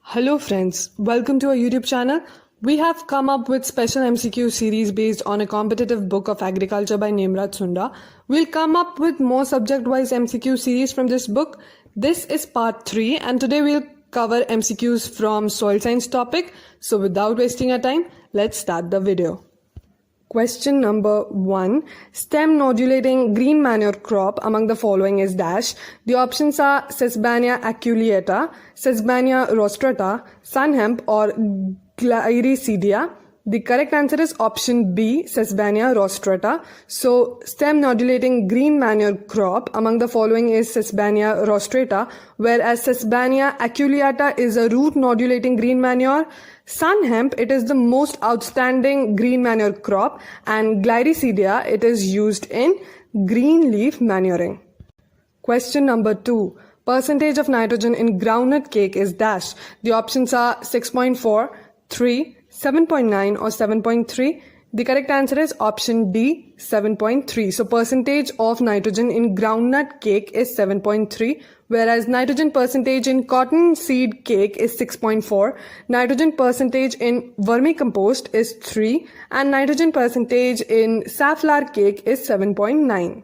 Hello friends, welcome to our YouTube channel. We have come up with special MCQ series based on a competitive book of agriculture by Nemraj Sunda. We'll come up with more subject-wise MCQ series from this book. This is part 3 and today we'll cover MCQs from soil science topic. So without wasting our time, let's start the video. Question number 1. Stem nodulating green manure crop among the following is dash. The options are Sesbania aculeata, Sesbania rostrata, sun hemp or Gliricidia. The correct answer is option B, Sesbania rostrata. So, stem nodulating green manure crop among the following is Sesbania rostrata, whereas Sesbania aculeata is a root nodulating green manure. Sun hemp, it is the most outstanding green manure crop, and Gliricidia, it is used in green leaf manuring. Question number 2. Percentage of nitrogen in groundnut cake is dash. The options are 6.4, 3, 7.9 or 7.3. The correct answer is option D, 7.3. So percentage of nitrogen in groundnut cake is 7.3, whereas nitrogen percentage in cotton seed cake is 6.4, nitrogen percentage in vermicompost is 3, and nitrogen percentage in safflower cake is 7.9.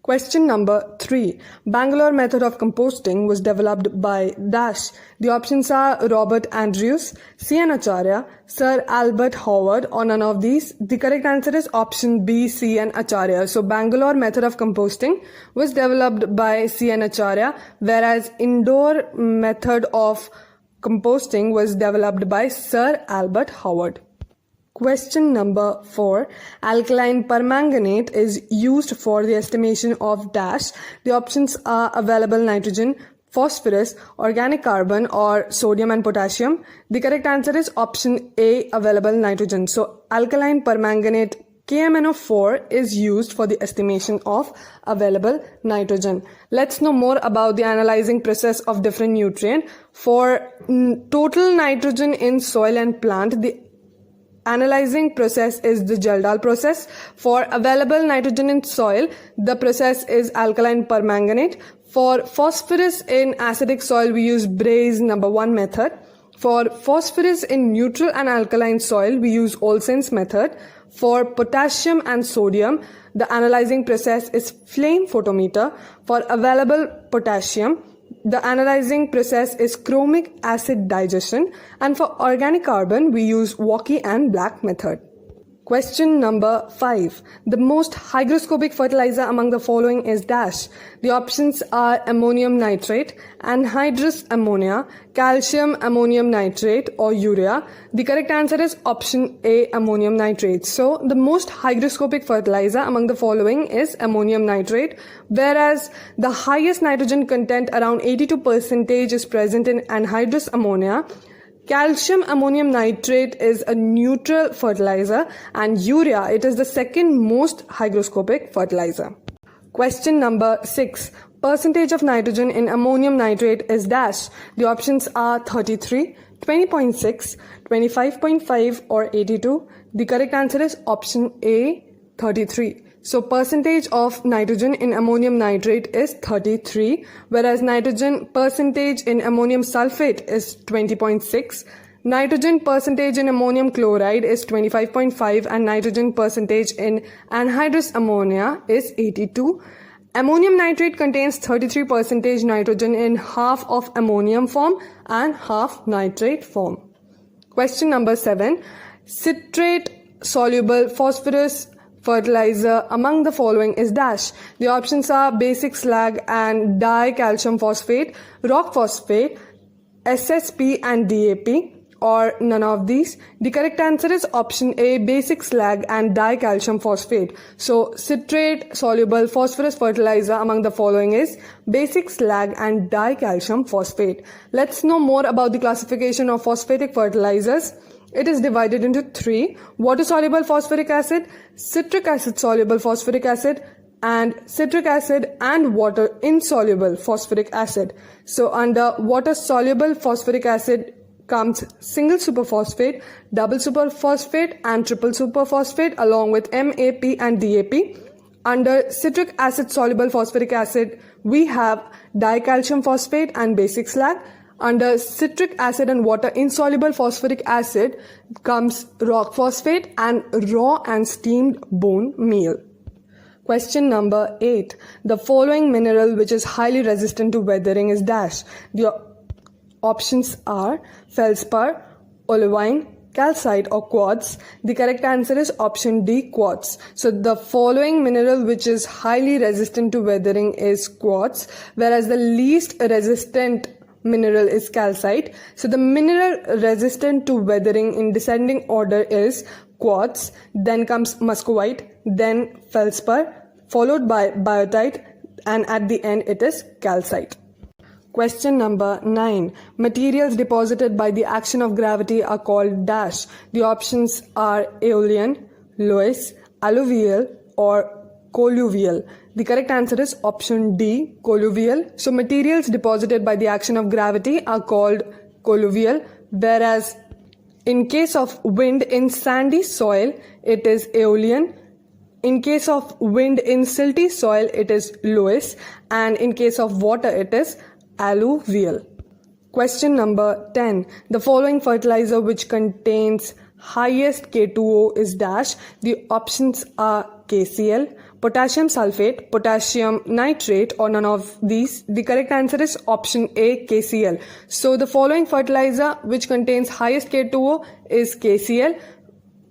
Question number 3. Bangalore method of composting was developed by dash. The options are Robert Andrews, C.N. Acharya, Sir Albert Howard, or none of these. The correct answer is option B, C.N. Acharya. So Bangalore method of composting was developed by C.N. Acharya, whereas Indore method of composting was developed by Sir Albert Howard. Question number 4. Alkaline permanganate is used for the estimation of dash. The options are available nitrogen, phosphorus, organic carbon, or sodium and potassium. The correct answer is option A, available nitrogen. So alkaline permanganate KMNO4 is used for the estimation of available nitrogen. Let's know more about the analyzing process of different nutrient. For total nitrogen in soil and plant, the analyzing process is the Jaldal process. For available nitrogen in soil, the process is alkaline permanganate. For phosphorus in acidic soil, we use Bray's number 1 method. For phosphorus in neutral and alkaline soil, we use Olsen's method. For potassium and sodium, the analyzing process is flame photometer. For available potassium, the analyzing process is chromic acid digestion, and for organic carbon we use Walkie and Black method. Question number 5. The most hygroscopic fertilizer among the following is dash. The options are ammonium nitrate, anhydrous ammonia, calcium ammonium nitrate, or urea. The correct answer is option A, ammonium nitrate. So the most hygroscopic fertilizer among the following is ammonium nitrate, whereas the highest nitrogen content, around 82%, is present in anhydrous ammonia. Calcium ammonium nitrate is a neutral fertilizer, and urea, it is the second most hygroscopic fertilizer. Question number 6. Percentage of nitrogen in ammonium nitrate is dash. The options are 33, 20.6, 25.5 or 82. The correct answer is option A, 33. So percentage of nitrogen in ammonium nitrate is 33, whereas nitrogen percentage in ammonium sulfate is 20.6. Nitrogen percentage in ammonium chloride is 25.5, and nitrogen percentage in anhydrous ammonia is 82. Ammonium nitrate contains 33% nitrogen in half of ammonium form and half nitrate form. Question number 7. Citrate soluble phosphorus fertilizer among the following is dash. The options are basic slag and dicalcium phosphate, rock phosphate, SSP and DAP, or none of these. The correct answer is option A, basic slag and dicalcium phosphate. So citrate soluble phosphorus fertilizer among the following is basic slag and dicalcium phosphate. Let's know more about the classification of phosphatic fertilizers. It is divided into 3: water-soluble phosphoric acid, citric acid-soluble phosphoric acid, and citric acid and water-insoluble phosphoric acid. So under water-soluble phosphoric acid comes single superphosphate, double superphosphate, and triple superphosphate along with MAP and DAP. Under citric acid soluble phosphoric acid, we have dicalcium phosphate and basic slag. Under citric acid and water insoluble phosphoric acid comes rock phosphate and raw and steamed bone meal. Question number 8. The following mineral which is highly resistant to weathering is dash. The options are feldspar, olivine, calcite or quartz. The correct answer is option D, quartz. So the following mineral which is highly resistant to weathering is quartz, whereas the least resistant mineral is calcite. So the mineral resistant to weathering in descending order is quartz, then comes muscovite, then feldspar, followed by biotite, and at the end it is calcite. Question number 9. Materials deposited by the action of gravity are called dash. The options are aeolian, loess, alluvial or colluvial. The correct answer is option D, colluvial. So materials deposited by the action of gravity are called colluvial, whereas in case of wind in sandy soil, it is aeolian. In case of wind in silty soil, it is loess, and in case of water, it is alluvial. Question number 10. The following fertilizer which contains highest K2O is dash. The options are KCl, potassium sulfate, potassium nitrate, or none of these. The correct answer is option A, KCl. So the following fertilizer which contains highest K2O is KCl.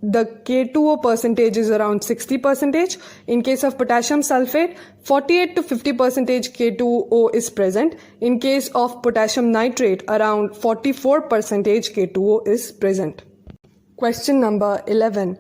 The K2O percentage is around 60%. In case of potassium sulfate, 48 to 50% K2O is present. In case of potassium nitrate, around 44% K2O is present. Question number 11.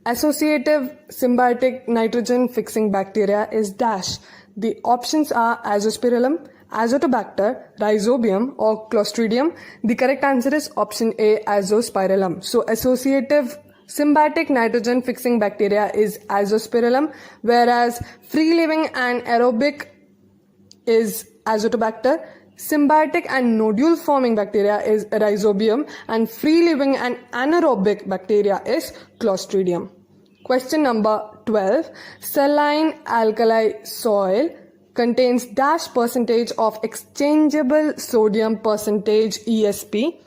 Associative symbiotic nitrogen fixing bacteria is dash. The options are Azospirillum, Azotobacter, Rhizobium or Clostridium. The correct answer is option A, Azospirillum. So associative symbiotic nitrogen fixing bacteria is Azospirillum, whereas free living and aerobic is Azotobacter. Symbiotic and nodule forming bacteria is Rhizobium, and free living and anaerobic bacteria is Clostridium. Question number 12. Saline alkali soil contains dash percentage of exchangeable sodium percentage ESP.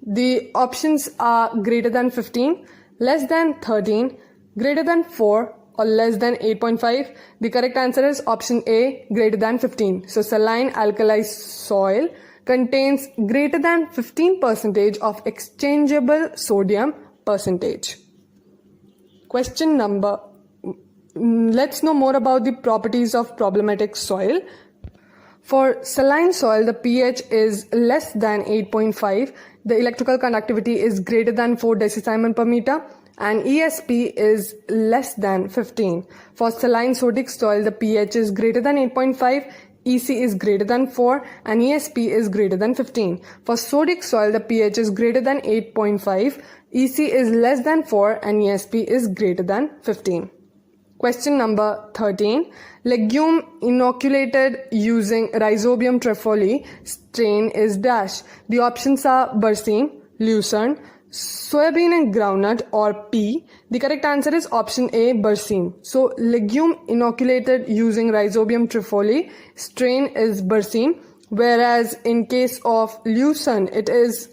The options are greater than 15, less than 13, greater than 4 or less than 8.5. The correct answer is option A, greater than 15. So saline alkali soil contains greater than 15% of exchangeable sodium percentage. Question number, let's know more about the properties of problematic soil. For saline soil, the pH is less than 8.5, the electrical conductivity is greater than 4 decisimon per meter, and ESP is less than 15. For saline sodic soil, the pH is greater than 8.5, EC is greater than 4, and ESP is greater than 15. For sodic soil, the pH is greater than 8.5, EC is less than 4, and ESP is greater than 15. Question number 13. Legume inoculated using Rhizobium trefoili strain is dash. The options are Berseem, Lucerne, soybean and groundnut or pea. The correct answer is option A, Berseem. So legume inoculated using Rhizobium trefoili strain is Berseem, whereas in case of Lucerne it is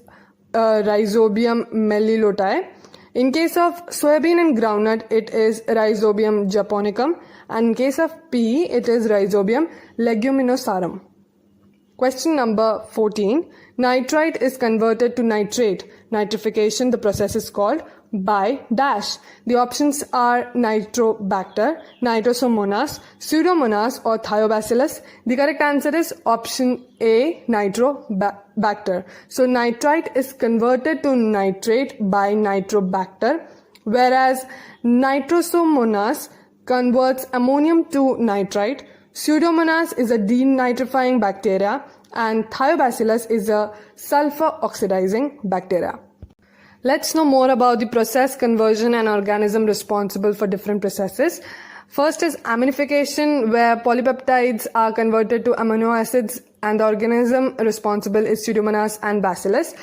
Rhizobium melillotae. In case of soybean and groundnut, it is Rhizobium japonicum, and in case of pea, it is Rhizobium leguminosarum. Question number 14. Nitrite is converted to nitrate. Nitrification, the process is called by dash. The options are Nitrobacter, Nitrosomonas, Pseudomonas or Thiobacillus. The correct answer is option A, Nitrobacter. So nitrite is converted to nitrate by Nitrobacter, whereas Nitrosomonas converts ammonium to nitrite, Pseudomonas is a denitrifying bacteria, and Thiobacillus is a sulfur oxidizing bacteria. Let's know more about the process, conversion and organism responsible for different processes. First is aminification, where polypeptides are converted to amino acids, and the organism responsible is Pseudomonas and Bacillus.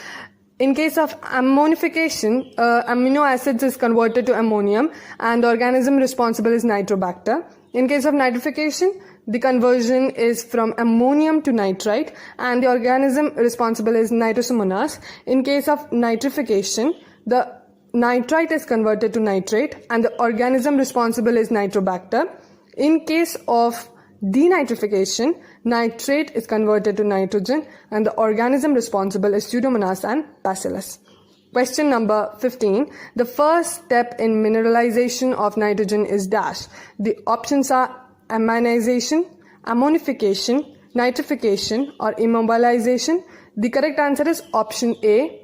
In case of ammonification, amino acids is converted to ammonium and the organism responsible is Nitrobacter. In case of nitrification, the conversion is from ammonium to nitrite and the organism responsible is Nitrosomonas. In case of nitrification, the nitrite is converted to nitrate and the organism responsible is Nitrobacter. In case of denitrification, nitrate is converted to nitrogen and the organism responsible is Pseudomonas and Bacillus. Question number 15. The first step in mineralization of nitrogen is dash. The options are ammonization, ammonification, nitrification or immobilization. The correct answer is option A,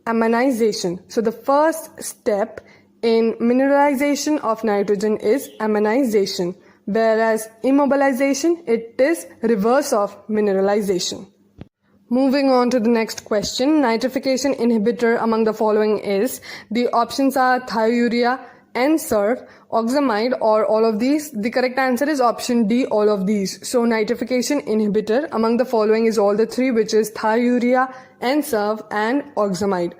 ammonization. So the first step in mineralization of nitrogen is ammonization, whereas immobilization, it is reverse of mineralization. Moving on to the next question, nitrification inhibitor among the following is, the options are thiourea, N-SURF, oxamide or all of these. The correct answer is option D, all of these. So nitrification inhibitor among the following is all the three, which is thiourea, N-SURF and oxamide.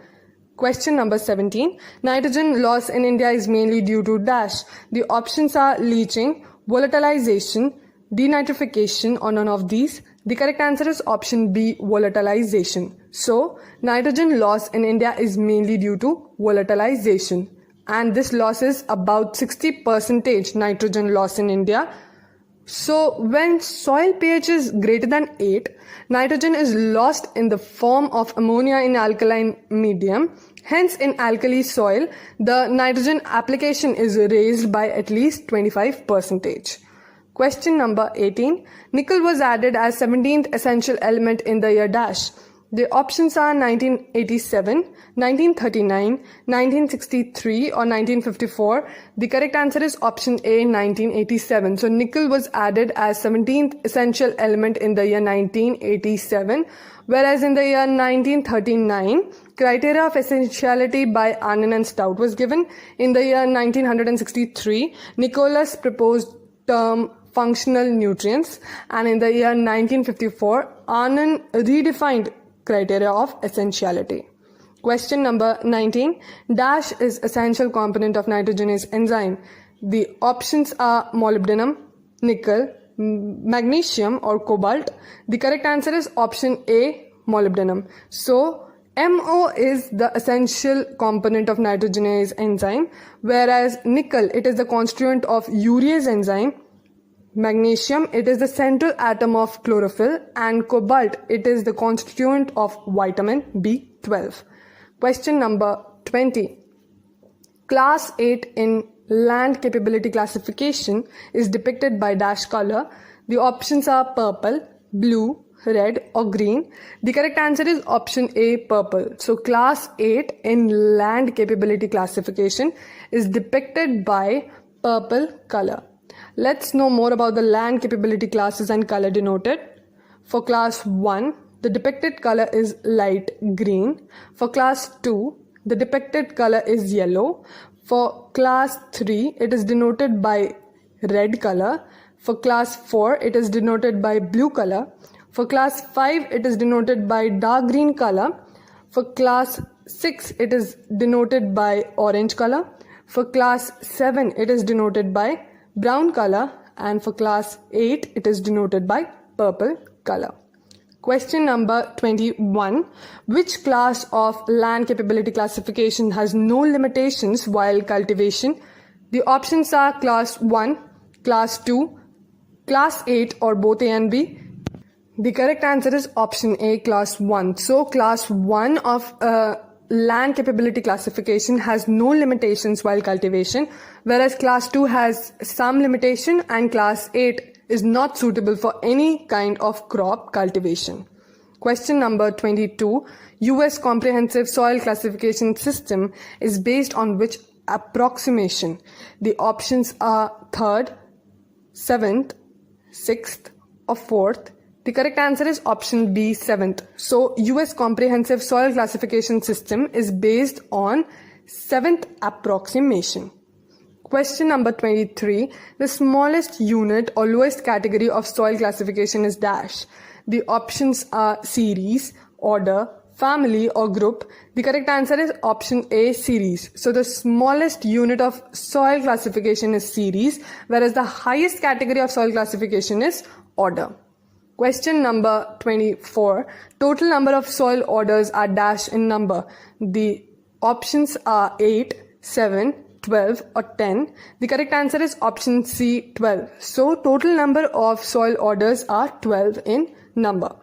Question number 17. Nitrogen loss in India is mainly due to dash. The options are leaching, volatilization, denitrification or none of these. The correct answer is option B, volatilization. So, nitrogen loss in India is mainly due to volatilization. And this loss is about 60% nitrogen loss in India. So, when soil pH is greater than 8, nitrogen is lost in the form of ammonia in alkaline medium. Hence, in alkali soil, the nitrogen application is raised by at least 25%. Question number 18. Nickel was added as 17th essential element in the year dash. The options are 1987, 1939, 1963 or 1954. The correct answer is option A, 1987. So nickel was added as 17th essential element in the year 1987, whereas in the year 1939, criteria of essentiality by Arnon and Stout was given. In the year 1963, Nicholas proposed term functional nutrients, and in the year 1954, Arnon redefined criteria of essentiality. Question number 19. Dash is essential component of nitrogenase enzyme. The options are molybdenum, nickel, magnesium or cobalt. The correct answer is option A, molybdenum. So, MO is the essential component of nitrogenase enzyme, whereas nickel, it is the constituent of urease enzyme. Magnesium, it is the central atom of chlorophyll, and cobalt, it is the constituent of vitamin B12. Question number 20. Class 8 in land capability classification is depicted by dash color. The options are purple, blue, red or green. The correct answer is option A, purple. So class 8 in land capability classification is depicted by purple color. Let's know more about the land capability classes and color denoted. For class 1, the depicted color is light green. For class 2, the depicted color is yellow. For class 3, it is denoted by red color. For class 4, it is denoted by blue color. For class 5, it is denoted by dark green color. For class 6, it is denoted by orange color. For class 7, it is denoted by brown color, and for class 8 it is denoted by purple color. Question number 21. Which class of land capability classification has no limitations while cultivation? The options are class 1, class 2, class 8 or both A and B. The correct answer is option A, class 1. So class 1 of land capability classification has no limitations while cultivation, whereas class 2 has some limitation and class 8 is not suitable for any kind of crop cultivation. Question number 22. US Comprehensive Soil Classification System is based on which approximation? The options are 3rd, 7th, 6th or 4th. The correct answer is option B, 7th. So, US Comprehensive Soil Classification System is based on 7th approximation. Question number 23. The smallest unit or lowest category of soil classification is dash. The options are series, order, family or group? The correct answer is option A, series. So the smallest unit of soil classification is series, whereas the highest category of soil classification is order. Question number 24. Total number of soil orders are dash in number. The options are 8, 7, 12 or 10. The correct answer is option C, 12. So total number of soil orders are 12 in number.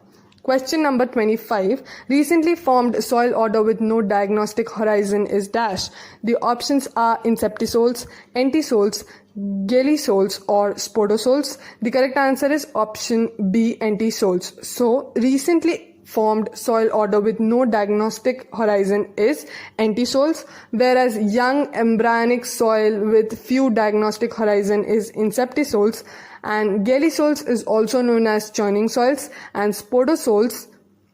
Question number 25. Recently formed soil order with no diagnostic horizon is dash. The options are inceptisols, entisols, gelisols or spodosols. The correct answer is option B, entisols. So recently formed soil order with no diagnostic horizon is entisols, whereas young embryonic soil with few diagnostic horizon is inceptisols, and gelisols is also known as churning soils, and spodosols,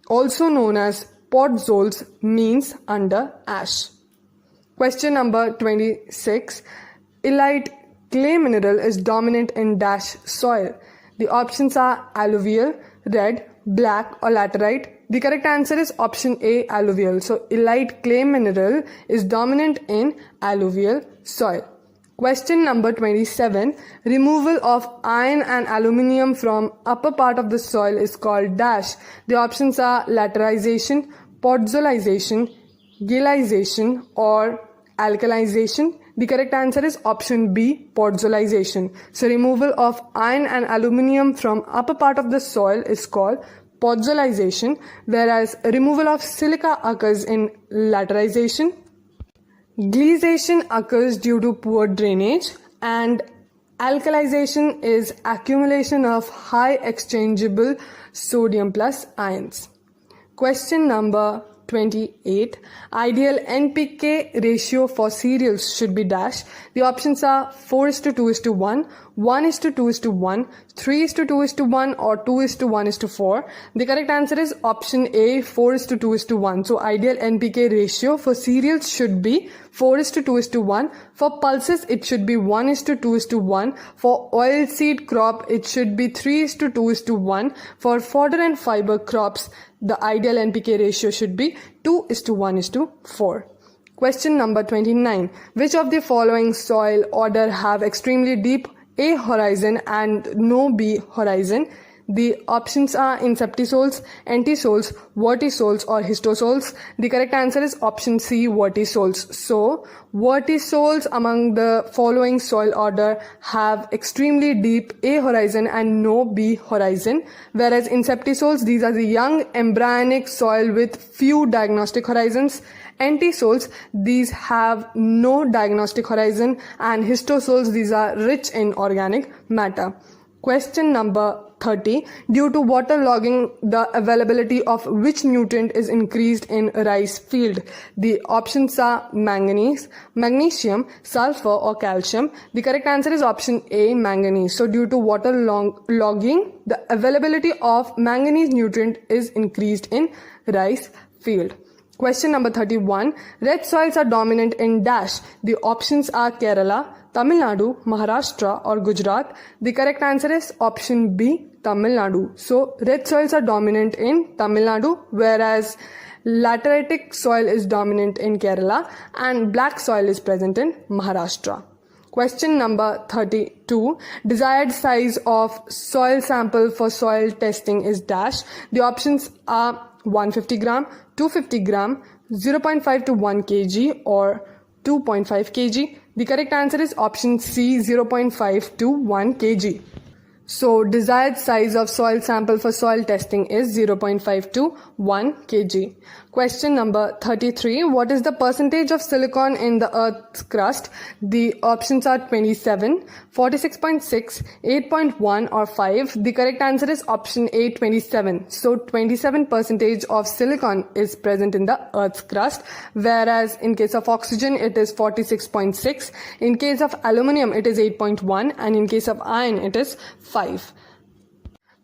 also known as podzols, means under ash. Question number 26. Illite clay mineral is dominant in dash soil. The options are alluvial, red, black or laterite. The correct answer is option A, alluvial. So illite clay mineral is dominant in alluvial soil. Question number 27. Removal of iron and aluminium from upper part of the soil is called dash. The options are laterization, podzolization, gelization or alkalization. The correct answer is option B, podzolization. So removal of iron and aluminium from upper part of the soil is called podzolization, whereas removal of silica occurs in laterization. Gleization occurs due to poor drainage, and alkalization is accumulation of high exchangeable sodium plus ions. Question number 28. Ideal NPK ratio for cereals should be dash. The options are 4:2:1, 1:2:1, 3:2:1 or 2:1:4. The correct answer is option A, 4:2:1. So ideal NPK ratio for cereals should be 4:2:1. For pulses it should be 1:2:1. For oilseed crop it should be 3:2:1. For fodder and fiber crops the ideal NPK ratio should be 2:1:4. Question number 29. Which of the following soil order have extremely deep A horizon and no B horizon? The options are inceptisols, entisols, vertisols or histosols. The correct answer is option C, vertisols. So, vertisols among the following soil order have extremely deep A horizon and no B horizon, whereas inceptisols, these are the young embryonic soil with few diagnostic horizons. Entisols, these have no diagnostic horizon, and histosols, these are rich in organic matter. Question number 30. Due to waterlogging, the availability of which nutrient is increased in rice field? The options are manganese, magnesium, sulfur or calcium. The correct answer is option A, manganese. So due to waterlogging, the availability of manganese nutrient is increased in rice field. Question number 31. Red soils are dominant in dash. The options are Kerala, Tamil Nadu, Maharashtra or Gujarat. The correct answer is option B, Tamil Nadu. So red soils are dominant in Tamil Nadu, whereas lateritic soil is dominant in Kerala and black soil is present in Maharashtra. Question number 32. Desired size of soil sample for soil testing is dash. The options are 150 gram, 250 gram, 0.5 to 1 kg or 2.5 kg. The correct answer is option C, 0.5 to 1 kg. So desired size of soil sample for soil testing is 0.5 to 1 kg. Question number 33. What is the percentage of silicon in the Earth's crust? The options are 27, 46.6, 8.1 or 5. The correct answer is option A, 27. So 27% of silicon is present in the Earth's crust, whereas in case of oxygen it is 46.6, in case of aluminium it is 8.1 and in case of iron it is 5.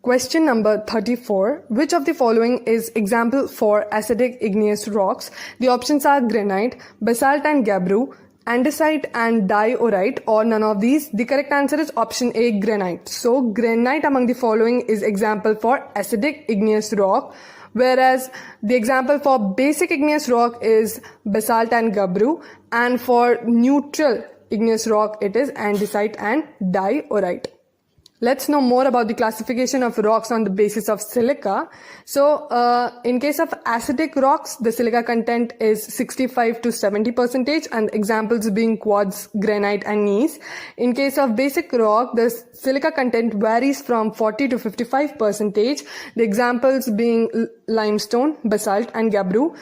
Question number 34. Which of the following is example for acidic igneous rocks? The options are granite, basalt and gabbro, andesite and diorite or none of these. The correct answer is option A, granite. So granite among the following is example for acidic igneous rock, whereas the example for basic igneous rock is basalt and gabbro, and for neutral igneous rock it is andesite and diorite. Let's know more about the classification of rocks on the basis of silica. So, in case of acidic rocks, the silica content is 65 to 70%, and examples being quartz, granite, and gneiss. In case of basic rock, the silica content varies from 40 to 55%. The examples being limestone, basalt, and gabbro.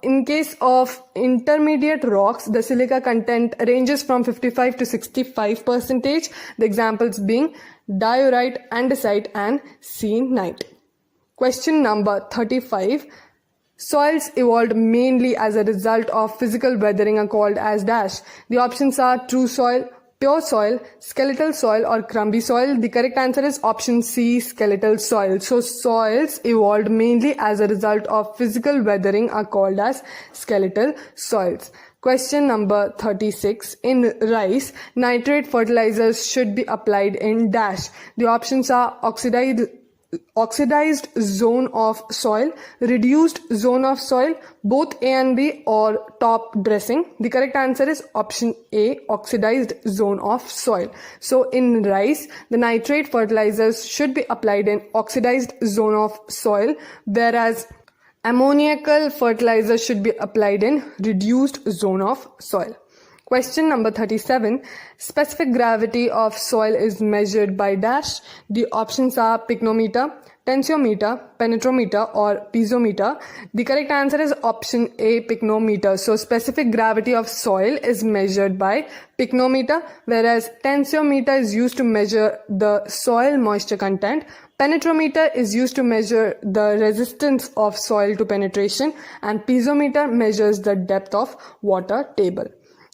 In case of intermediate rocks, the silica content ranges from 55 to 65%. The examples being diorite, andesite, and sienite. Question number 35. Soils evolved mainly as a result of physical weathering are called as dash. The options are true soil, pure soil, skeletal soil, or crumbly soil. The correct answer is option C, skeletal soil. So soils evolved mainly as a result of physical weathering are called as skeletal soils. Question number 36. In rice, nitrate fertilizers should be applied in dash. The options are oxidized zone of soil, reduced zone of soil, both A and B, or top dressing. The correct answer is option A, oxidized zone of soil. So in rice, the nitrate fertilizers should be applied in oxidized zone of soil, whereas ammoniacal fertilizer should be applied in reduced zone of soil. Question number 37. Specific gravity of soil is measured by dash. The options are pycnometer, tensiometer, penetrometer, or piezometer. The correct answer is option A, pycnometer. So specific gravity of soil is measured by pycnometer, whereas tensiometer is used to measure the soil moisture content. Penetrometer is used to measure the resistance of soil to penetration, and piezometer measures the depth of water table.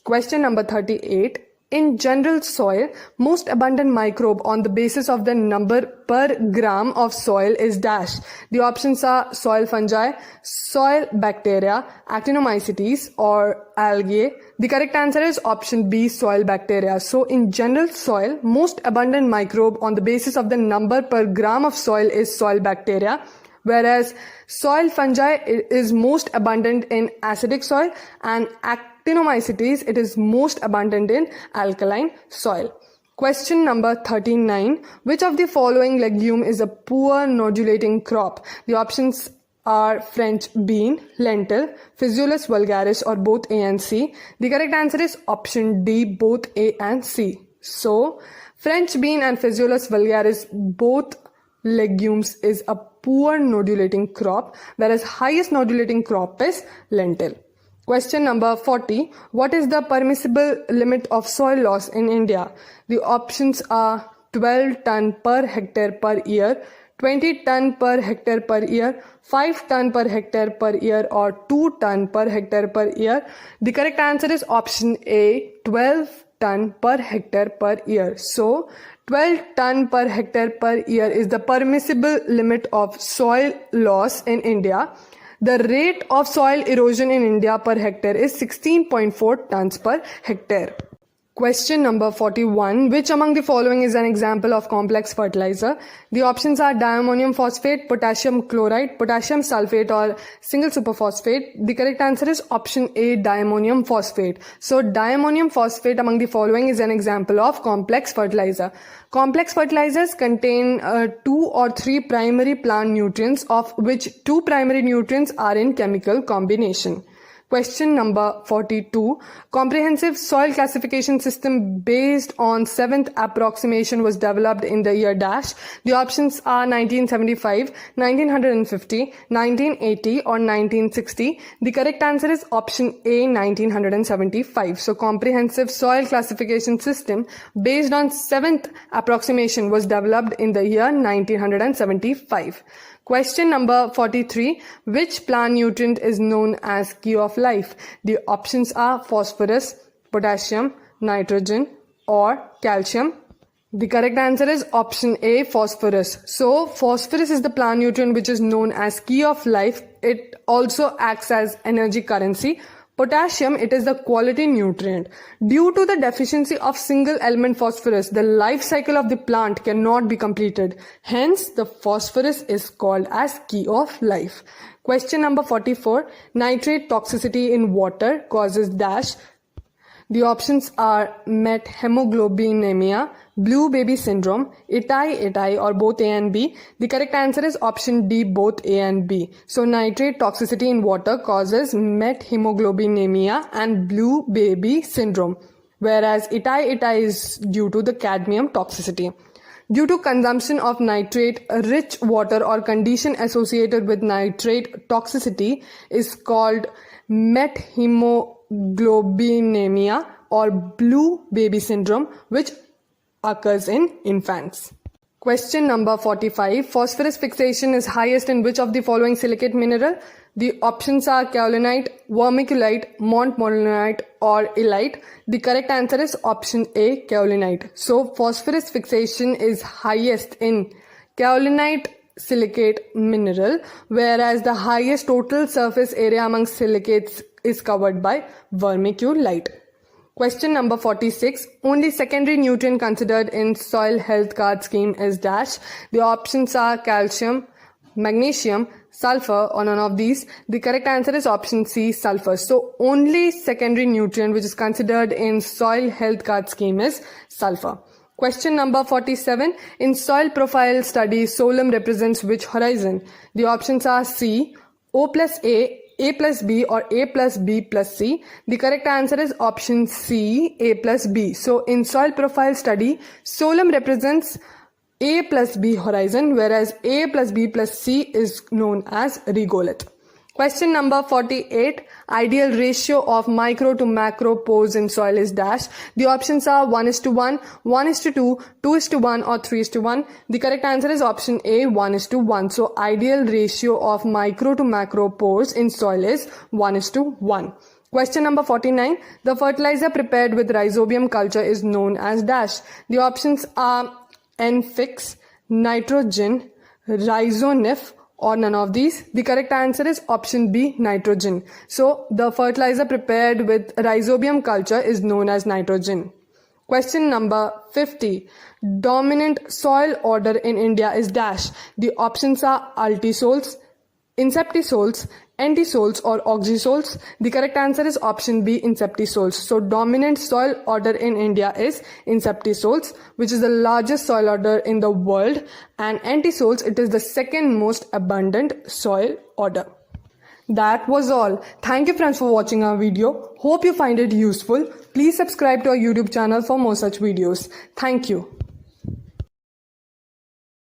Question number 38. In general soil, most abundant microbe on the basis of the number per gram of soil is dash. The options are soil fungi, soil bacteria, actinomycetes, or algae. The correct answer is option B, soil bacteria. So in general soil, most abundant microbe on the basis of the number per gram of soil is soil bacteria, whereas soil fungi is most abundant in acidic soil, and actinomycetes, it is most abundant in alkaline soil. Question number 39. Which of the following legume is a poor nodulating crop? The options are French bean, lentil, Physaeolus vulgaris, or both A and C. The correct answer is option D, both A and C. So, French bean and Physaeolus vulgaris, both legumes, is a poor nodulating crop, whereas highest nodulating crop is lentil. Question number 40. What is the permissible limit of soil loss in India? The options are 12 ton per hectare per year, 20 ton per hectare per year, 5 ton per hectare per year, or 2 ton per hectare per year. The correct answer is option A, 12 ton per hectare per year. So, 12 ton per hectare per year is the permissible limit of soil loss in India. The rate of soil erosion in India per hectare is 16.4 tons per hectare. Question number 41. Which among the following is an example of complex fertilizer? The options are diammonium phosphate, potassium chloride, potassium sulfate, or single superphosphate. The correct answer is option A, diammonium phosphate. So, diammonium phosphate among the following is an example of complex fertilizer. Complex fertilizers contain 2 or 3 primary plant nutrients, of which 2 primary nutrients are in chemical combination. Question number 42. Comprehensive soil classification system based on 7th approximation was developed in the year dash. The options are 1975, 1950, 1980, or 1960. The correct answer is option A, 1975. So comprehensive soil classification system based on 7th approximation was developed in the year 1975. Question number 43. Which plant nutrient is known as key of life? The options are phosphorus, potassium, nitrogen, or calcium. The correct answer is option A, phosphorus. So, phosphorus is the plant nutrient which is known as key of life. It also acts as energy currency. Potassium, it is the quality nutrient. Due to the deficiency of single element phosphorus, the life cycle of the plant cannot be completed. Hence, the phosphorus is called as key of life. Question number 44. Nitrate toxicity in water causes dash. The options are methemoglobinemia, blue baby syndrome, itai or both A and B. The correct answer is option D, both A and B. So nitrate toxicity in water causes methemoglobinemia and blue baby syndrome, whereas itai is due to the cadmium toxicity. Due to consumption of nitrate, rich water or condition associated with nitrate toxicity is called methemoglobinemia or blue baby syndrome, which occurs in infants. Question number 45. Phosphorus fixation is highest in which of the following silicate mineral? The options are kaolinite, vermiculite, montmorillonite or illite. The correct answer is option A, kaolinite. So phosphorus fixation is highest in kaolinite silicate mineral, whereas the highest total surface area among silicates is covered by vermiculite. Question number 46. Only secondary nutrient considered in soil health card scheme is dash. The options are calcium, magnesium, sulfur or none of these. The correct answer is option C, sulfur. So only secondary nutrient which is considered in soil health card scheme is sulfur. Question number 47. In soil profile study, Solum represents which horizon? The options are C, O plus A plus B or A plus B plus C. The correct answer is option C, A plus B. So in soil profile study, Solum represents A plus B horizon, whereas A plus B plus C is known as regolith. Question number 48. Ideal ratio of micro to macro pores in soil is dash. The options are 1:1, 1:2, 2:1 or 3:1. The correct answer is option A, 1:1. So ideal ratio of micro to macro pores in soil is 1:1. Question number 49. The fertilizer prepared with rhizobium culture is known as dash. The options are N-Fix, nitrogen, rhizonif or none of these. The correct answer is option B, nitrogen. So the fertilizer prepared with rhizobium culture is known as nitrogen. Question number 50. Dominant soil order in India is dash. The options are altisols, inceptisols, entisols or oxysols. The correct answer is option B, inceptisols. So dominant soil order in India is inceptisols, which is the largest soil order in the world, and entisols, it is the second most abundant soil order. That was all. Thank you friends for watching our video. Hope you find it useful. Please subscribe to our YouTube channel for more such videos. Thank you.